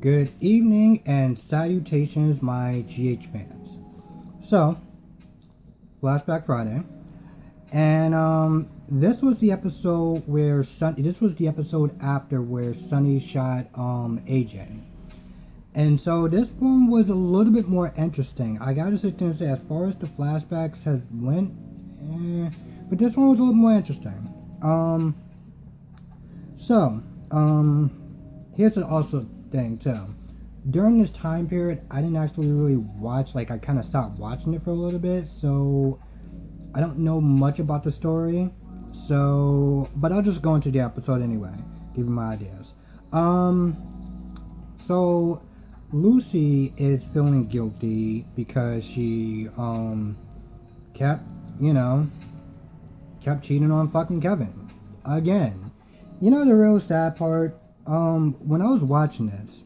Good evening and salutations, my GH fans. So, Flashback Friday, and this was the episode where This was the episode after where Sunny shot AJ, and so this one was a little bit more interesting. I gotta sit there and say, as far as the flashbacks has went, but this one was a little more interesting. Here's an also thing too. During this time period, I didn't actually really watch, I kind of stopped watching it for a little bit, so I don't know much about the story, but I'll just go into the episode anyway, give you my ideas. So Lucy is feeling guilty because she, kept cheating on fucking Kevin. Again. You know the real sad part? When I was watching this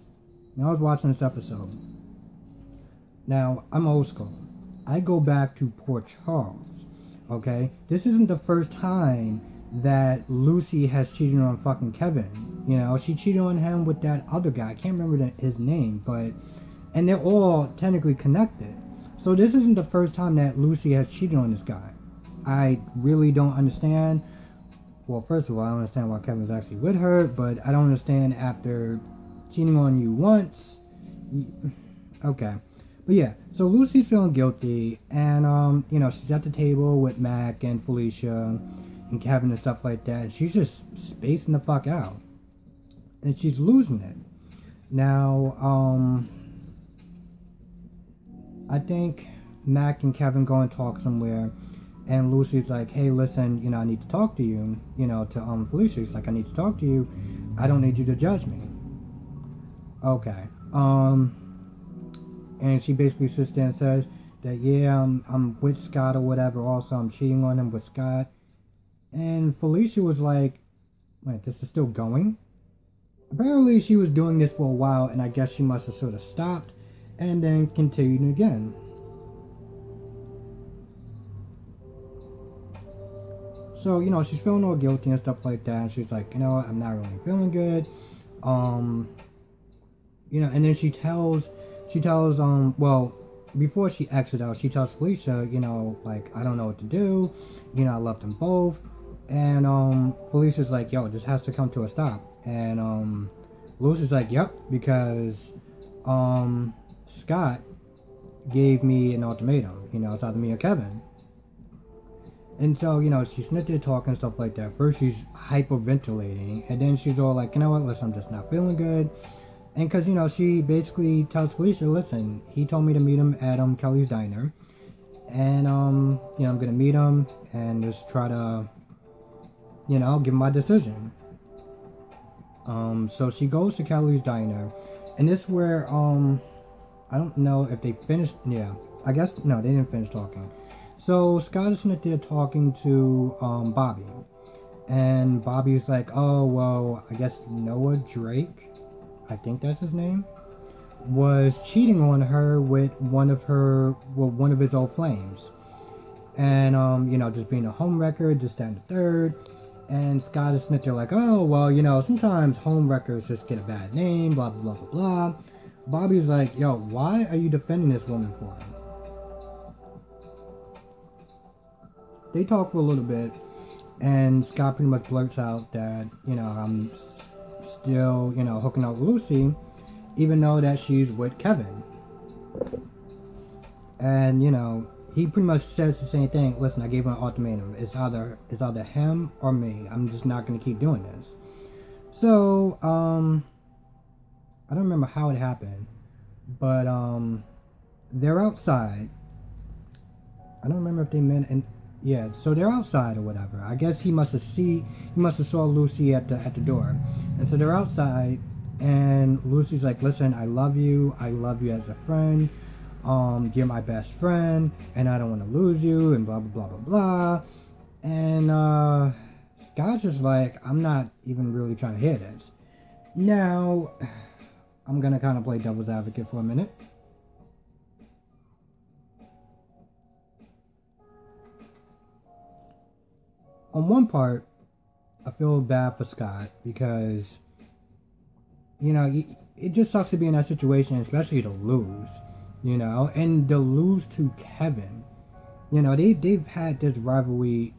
episode, now, I'm old school. I go back to Port Charles, okay? This isn't the first time that Lucy has cheated on fucking Kevin. You know, she cheated on him with that other guy. I can't remember his name, and they're all technically connected. So this isn't the first time that Lucy has cheated on this guy. I really don't understand. Well, first of all, I don't understand why Kevin's actually with her, but I don't understand after cheating on you once. Okay. But yeah, so Lucy's feeling guilty, and, she's at the table with Mac and Felicia and Kevin and stuff like that. And she's just spacing the fuck out. And she's losing it. Now, I think Mac and Kevin go and talk somewhere. And Lucy's like, hey, listen, I need to talk to you, to Felicia. She's like, I need to talk to you. I don't need you to judge me. Okay. And she basically sits there and says that, yeah, I'm with Scott or whatever. Also, I'm cheating on him with Scott. And Felicia was like, wait, this is still going? Apparently, she was doing this for a while, and I guess she must have sort of stopped and then continued again. So, she's feeling all guilty and stuff like that. And she's like, I'm not really feeling good. And then she tells, before she exits out, she tells Felicia, I don't know what to do. I love them both. And, Felicia's like, yo, this has to come to a stop. And, Lucy's like, yep, because, Scott gave me an ultimatum. It's either me or Kevin. And so, she's sitting there talking and stuff like that. First, she's hyperventilating. And then she's all like, you know what, listen, I'm just not feeling good. And because, she basically tells Felicia, listen, he told me to meet him at Kelly's Diner. And, I'm going to meet him and just try to, give him my decision. So she goes to Kelly's Diner. And this is where, I don't know if they finished. Yeah, I guess, no, they didn't finish talking. So Scott is sitting there talking to Bobby, and Bobby's like, oh, well, I guess Noah Drake, I think that's his name, was cheating on her with one of his old flames. And, just being a homewrecker, just that and the third. And Scott is sitting there like, oh, well, sometimes homewreckers just get a bad name, blah, blah, blah, blah, blah. Bobby's like, yo, why are you defending this woman for him? They talk for a little bit, and Scott pretty much blurts out that, I'm still, hooking up with Lucy, even though that she's with Kevin. And, he pretty much says the same thing. Listen, I gave him an ultimatum. It's either him or me. I'm just not going to keep doing this. So, I don't remember how it happened, but, they're outside. I don't remember if they met in... Yeah, so they're outside or whatever. I guess he must have saw Lucy at the door. And so they're outside, and Lucy's like, listen, I love you as a friend. You're my best friend, and I don't want to lose you, and blah, blah, blah, blah, blah. And, Scott's just like, I'm not even really trying to hear this. Now, I'm gonna kind of play devil's advocate for a minute. On one part, I feel bad for Scott because, it just sucks to be in that situation, especially to lose, you know, and to lose to Kevin. You know, they've had this rivalry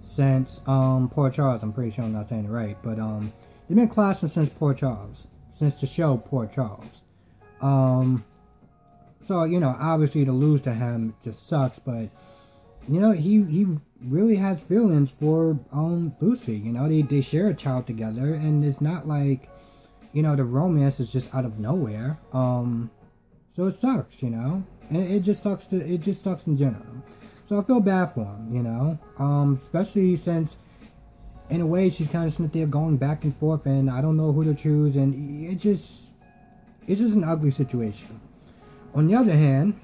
since Port Charles. I'm pretty sure I'm not saying it right, but they've been clashing since Port Charles, since the show Port Charles. So you know, obviously to lose to him just sucks, but you know, he really has feelings for Lucy. You know, they share a child together, and it's not like, you know, the romance is just out of nowhere. So it sucks, you know, and it just sucks in general. So I feel bad for him, you know, especially since in a way she's kind of sitting there going back and forth, and I don't know who to choose, and it's just an ugly situation. On the other hand,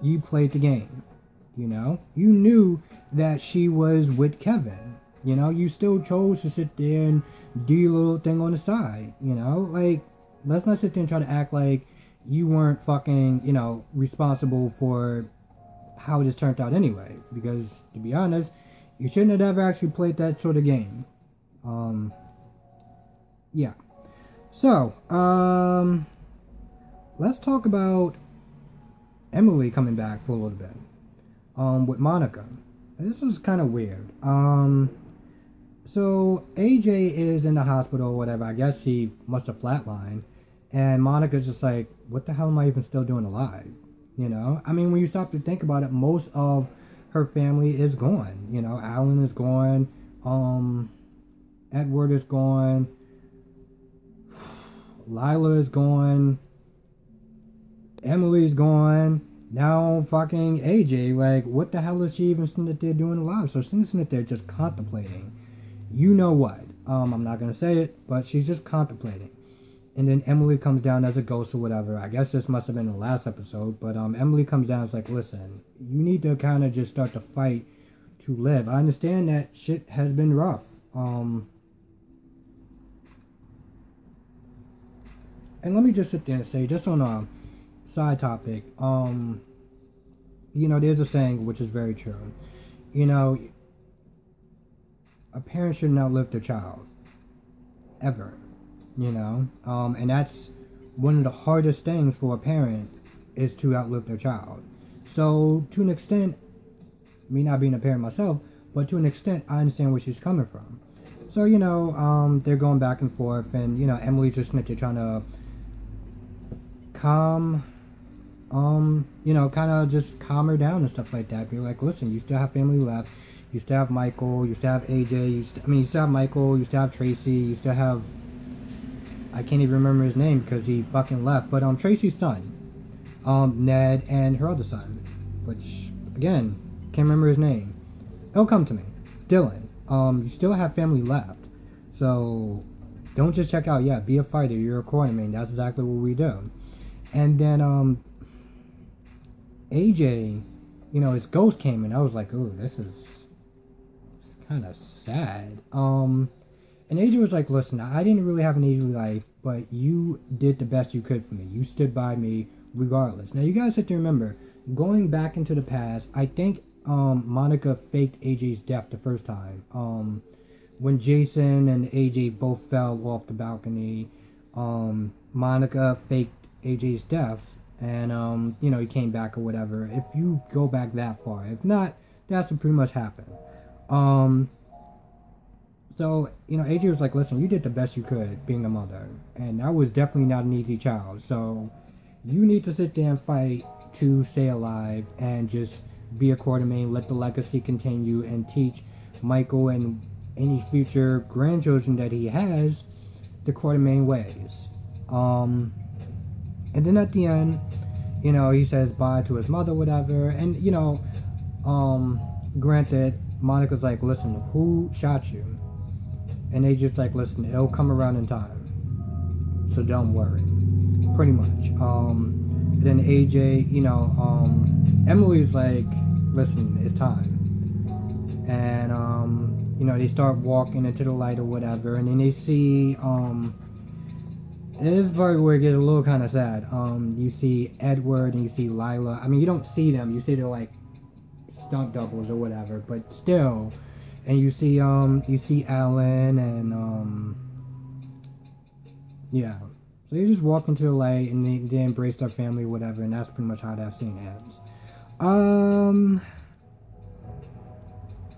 you played the game. You know, you knew that she was with Kevin. You know, you still chose to sit there and do your little thing on the side. You know, like, let's not sit there and try to act like you weren't fucking, you know, responsible for how this turned out anyway. Because, to be honest, you shouldn't have ever actually played that sort of game. Yeah. So, let's talk about Emily coming back for a little bit. With Monica. This was kind of weird. So AJ is in the hospital or whatever. I guess he must have flatlined. And Monica's just like, what the hell am I even still doing alive? You know? I mean, when you stop to think about it, most of her family is gone. You know, Alan is gone. Edward is gone. Lila is gone. Emily's gone. Now fucking AJ, like, what the hell is she even sitting there doing alive? So she's sitting there just contemplating. You know what? I'm not gonna say it, but she's just contemplating. And then Emily comes down as a ghost or whatever. I guess this must have been the last episode, but Emily comes down and is like, listen, you need to kind of just start to fight to live. I understand that shit has been rough. And let me just sit there and say, just on a side topic, you know, there's a saying which is very true. You know, a parent should not outlive their child ever. You know, and that's one of the hardest things for a parent, is to outlive their child. So to an extent, me not being a parent myself, but to an extent, I understand where she's coming from. So, you know, they're going back and forth, and you know, Emily's just trying to you know, kind of just calm her down and stuff like that. Be like, listen, you still have family left. You still have Michael. You still have AJ. You still have Michael. You still have Tracy. You still have, I can't even remember his name because he fucking left. But Tracy's son, Ned, and her other son, which again can't remember his name. It'll come to me. Dylan. You still have family left, so don't just check out. Yeah, be a fighter. You're a quarterman. That's exactly what we do. And then AJ, you know, his ghost came in. I was like, oh, this is kind of sad. And AJ was like, listen, I didn't really have an easy life, but you did the best you could for me. You stood by me regardless. Now, you guys have to remember, going back into the past, I think Monica faked AJ's death the first time. When Jason and AJ both fell off the balcony, Monica faked AJ's death, and you know, he came back or whatever. If you go back that far, if not, that's what pretty much happened. So, you know, AJ was like, listen, you did the best you could being a mother, and I was definitely not an easy child, so you need to sit there and fight to stay alive and just be a quartermain, let the legacy continue, and teach Michael and any future grandchildren that he has the quartermain ways. And then at the end, you know, he says bye to his mother, whatever. And, you know, granted, Monica's like, listen, who shot you? And they just like, listen, it'll come around in time, so don't worry. Pretty much. Then AJ, you know, Emily's like, listen, it's time. And, you know, they start walking into the light or whatever. And then they see, this is part where it gets a little kind of sad. You see Edward and you see Lila. I mean, you don't see them. You see they're like stunt doubles or whatever. But still, And you see Alan and yeah. So they just walk into the light and they embrace their family, whatever, and that's pretty much how that scene ends.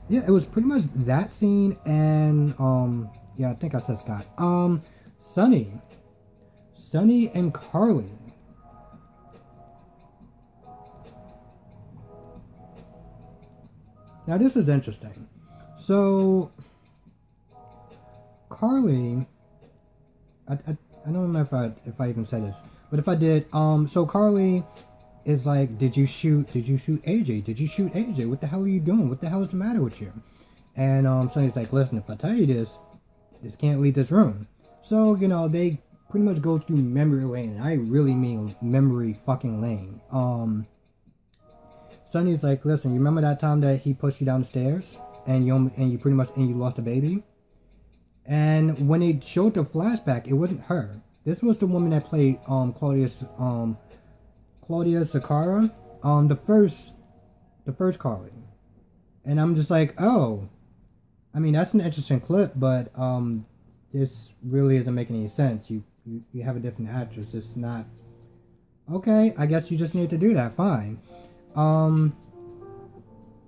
Yeah, it was pretty much that scene and yeah, I think I said Scott. Sonny and Carly. Now this is interesting. So Carly, I don't remember if I even said this, but if I did, so Carly is like, did you shoot AJ? Did you shoot AJ? What the hell are you doing? What the hell is the matter with you? And Sonny's like, listen, if I tell you this can't leave this room. So, you know, they pretty much go through memory lane, and I really mean memory fucking lane. Sonny's like, listen, you remember that time that he pushed you down the stairs and you pretty much lost a baby? And when they showed the flashback, it wasn't her. This was the woman that played Claudia Sakara, the first Carly. And I'm just like, oh, I mean, that's an interesting clip, but this really isn't making any sense. You have a different actress. It's not okay. I guess you just need to do that. Fine.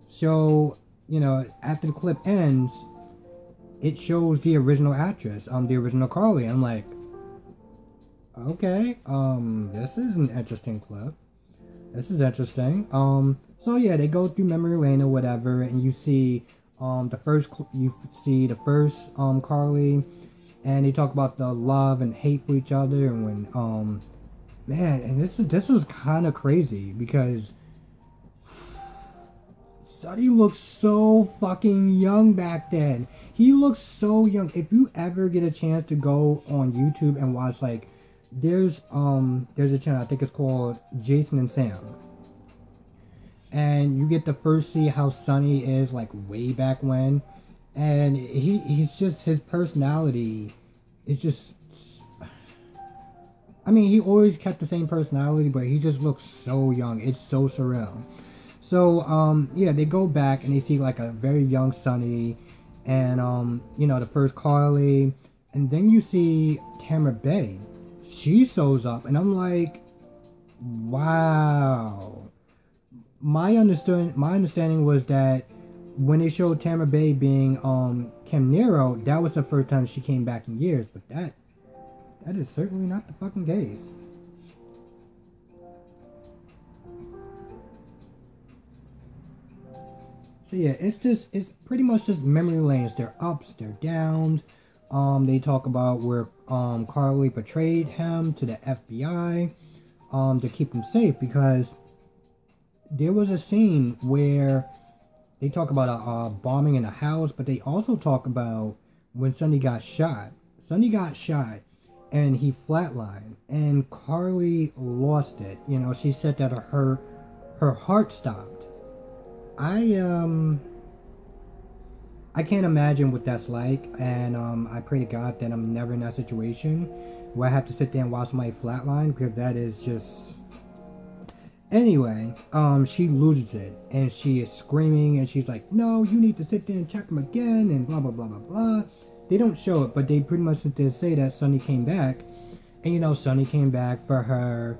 So, you know, after the clip ends, it shows the original actress, the original Carly. I'm like, okay, this is an interesting clip. This is interesting. So yeah, they go through memory lane or whatever, and you see, the first Carly, and they talk about the love and hate for each other, and when, man, and this was kind of crazy because Sonny looked so fucking young back then. He looked so young. If you ever get a chance to go on YouTube and watch, like, there's a channel, I think it's called Jason and Sam. And you get to first see how Sonny is, like, way back when. And he's just, his personality is just, I mean, he always kept the same personality, but he just looks so young. It's so surreal. So, yeah, they go back and they see, like, a very young Sonny and, you know, the first Carly. And then you see Tamara Bay. She shows up, and I'm like, wow. My understanding was that when they showed Tamara Bay being Kim Nero, that was the first time she came back in years. But that is certainly not the fucking case. So yeah, it's pretty much just memory lanes. Their ups, their downs. They talk about where Carly betrayed him to the FBI to keep him safe, because there was a scene where they talk about a bombing in a house, but they also talk about when Sonny got shot. Sonny got shot and he flatlined, and Carly lost it. You know, she said that her heart stopped. I can't imagine what that's like, and I pray to God that I'm never in that situation where I have to sit there and watch somebody flatline, because that is just... Anyway, she loses it, and she is screaming, and she's like, no, you need to sit there and check him again, and blah, blah, blah, blah, blah. They don't show it, but they pretty much sit there and say that Sonny came back, and, you know, Sonny came back for her,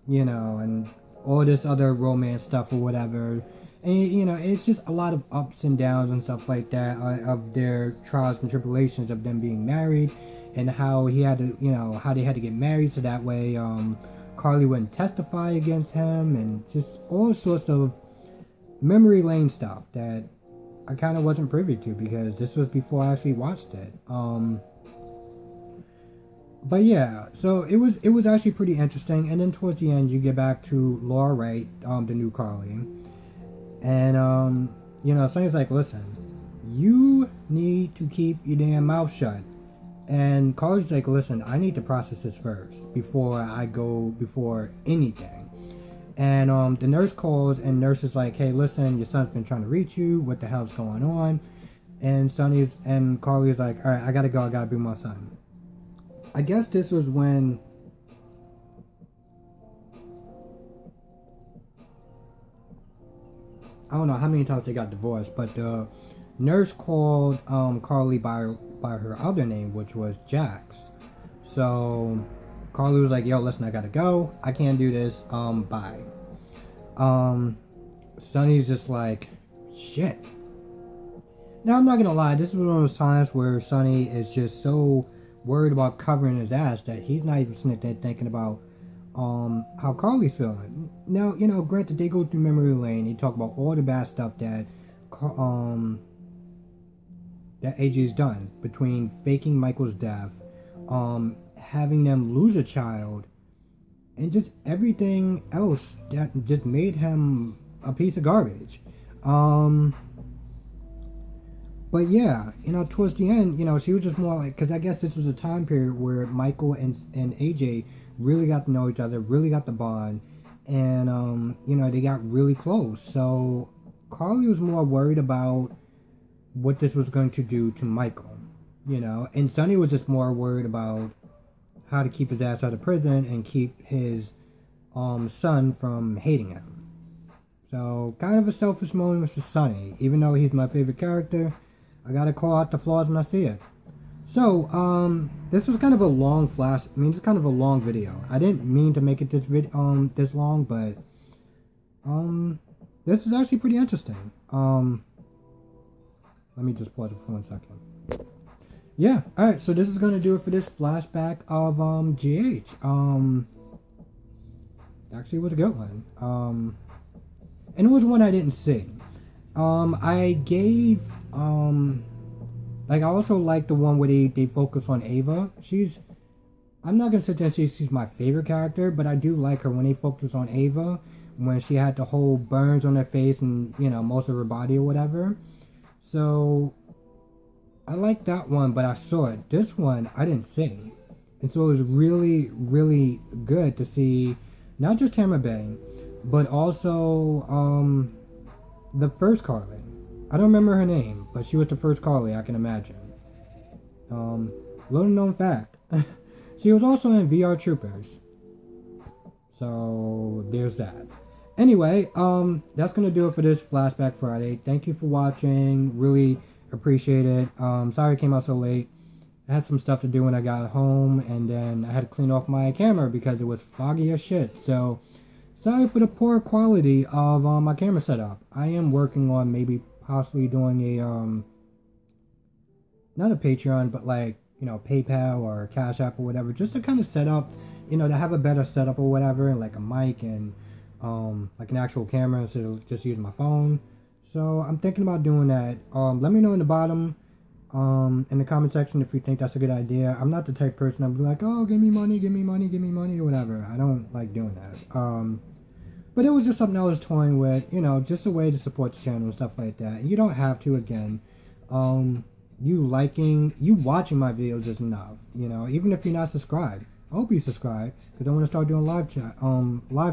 you know, and all this other romance stuff or whatever. And, you know, it's just a lot of ups and downs and stuff like that of their trials and tribulations of them being married, and how he had to, you know, how they had to get married so that way Carly wouldn't testify against him, and just all sorts of memory lane stuff that I kind of wasn't privy to, because this was before I actually watched it. But yeah, so it was actually pretty interesting. And then towards the end, you get back to Laura Wright, the new Carly. And, you know, Sonny's like, listen, you need to keep your damn mouth shut. And Carly's like, listen, I need to process this first before I go before anything. And the nurse calls, and nurse is like, hey, listen, your son's been trying to reach you. What the hell's going on? And Carly's like, all right, I gotta go. I gotta be my son. I guess this was when I don't know how many times they got divorced, but the nurse called Carly by her other name, which was Jax. So Carly was like, yo, listen, I gotta go. I can't do this. Bye. Sonny's just like, shit. Now, I'm not gonna lie, this is one of those times where Sonny is just so worried about covering his ass that he's not even sitting there thinking about how Carly's feeling. Now, you know, granted, they go through memory lane. They talk about all the bad stuff that that AJ's done, between faking Michael's death, having them lose a child, and just everything else that just made him a piece of garbage. But yeah, you know, towards the end, you know, she was just more like, because I guess this was a time period where Michael and AJ really got to know each other, really got the bond, and, you know, they got really close. So Carly was more worried about what this was going to do to Michael, you know, and Sonny was just more worried about how to keep his ass out of prison and keep his son from hating him. So kind of a selfish moment for Sonny. Even though he's my favorite character, I gotta call out the flaws when I see it. So, this was kind of a long it's kind of a long video. I didn't mean to make it this long, but, this is actually pretty interesting. Let me just pause it for 1 second. Yeah, alright, so this is gonna do it for this flashback of, GH. Actually, it was a good one. And it was one I didn't see. I gave, like, I also like the one where they focus on Ava. I'm not gonna sit there and say she's my favorite character, but I do like her when they focus on Ava, when she had the whole burns on her face and, you know, most of her body or whatever. So, I like that one, but I saw it. This one, I didn't see. And so it was really, really good to see, not just Tamara Bay, but also, the first Carly. I don't remember her name, but she was the first Carly, I can imagine. Little known fact. She was also in VR Troopers. So, there's that. Anyway, that's gonna do it for this Flashback Friday. Thank you for watching. Really appreciate it. Sorry it came out so late. I had some stuff to do when I got home, and then I had to clean off my camera because it was foggy as shit. So, sorry for the poor quality of my camera setup. I am working on maybe possibly doing a, not a Patreon, but like, you know, PayPal or Cash App or whatever, just to kind of set up, you know, to have a better setup or whatever, and like a mic and, like an actual camera instead of just using my phone. So I'm thinking about doing that. Let me know in the bottom, in the comment section if you think that's a good idea. I'm not the type of person I'll be like, oh, give me money, give me money, give me money, or whatever. I don't like doing that. But it was just something I was toying with, you know, just a way to support the channel and stuff like that. And you don't have to, again. You watching my videos is enough, you know, even if you're not subscribed. I hope you subscribe, because I want to start doing live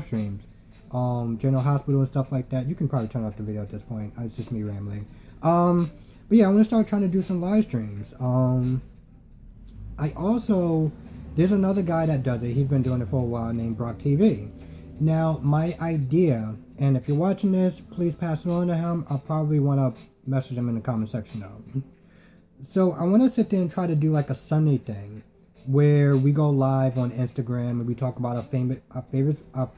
streams, General Hospital and stuff like that. You can probably turn off the video at this point. It's just me rambling. But yeah, I want to start trying to do some live streams. There's another guy that does it. He's been doing it for a while, named Brock TV. Now, my idea, and if you're watching this, please pass it on to him. I'll probably want to message him in the comment section though. So I want to sit there and try to do like a Sunday thing, where we go live on Instagram and we talk about our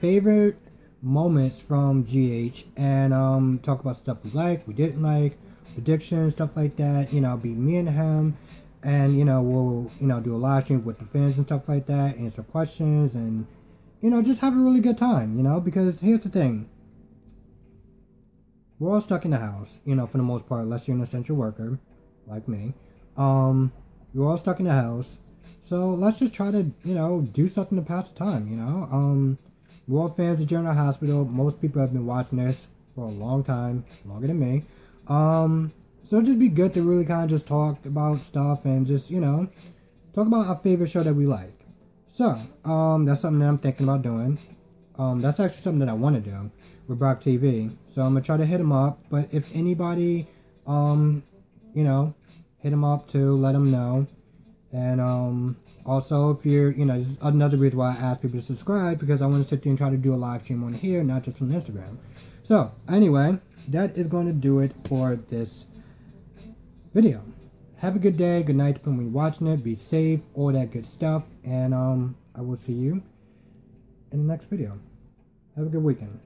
favorite moments from GH, and talk about stuff we like, we didn't like, predictions, stuff like that. You know, be me and him, and you know, we'll, you know, do a live stream with the fans and stuff like that, answer questions, and you know, just have a really good time, you know, because here's the thing. We're all stuck in the house, you know, for the most part, unless you're an essential worker, like me. You're all stuck in the house. So let's just try to, you know, do something to pass the time, you know. We're all fans of General Hospital. Most people have been watching this for a long time, longer than me. So it'd just be good to really kind of just talk about stuff and just, you know, talk about our favorite show that we like. So, that's something that I'm thinking about doing. That's actually something that I want to do with Brock TV. So I'm going to try to hit him up. But if anybody, you know, hit him up to let him know. And, also, if you're, you know, this is another reason why I ask people to subscribe, because I want to sit there and try to do a live stream on here, not just on Instagram. So, anyway, that is going to do it for this video. Have a good day, good night when you're watching it, be safe, all that good stuff, and I will see you in the next video. Have a good weekend.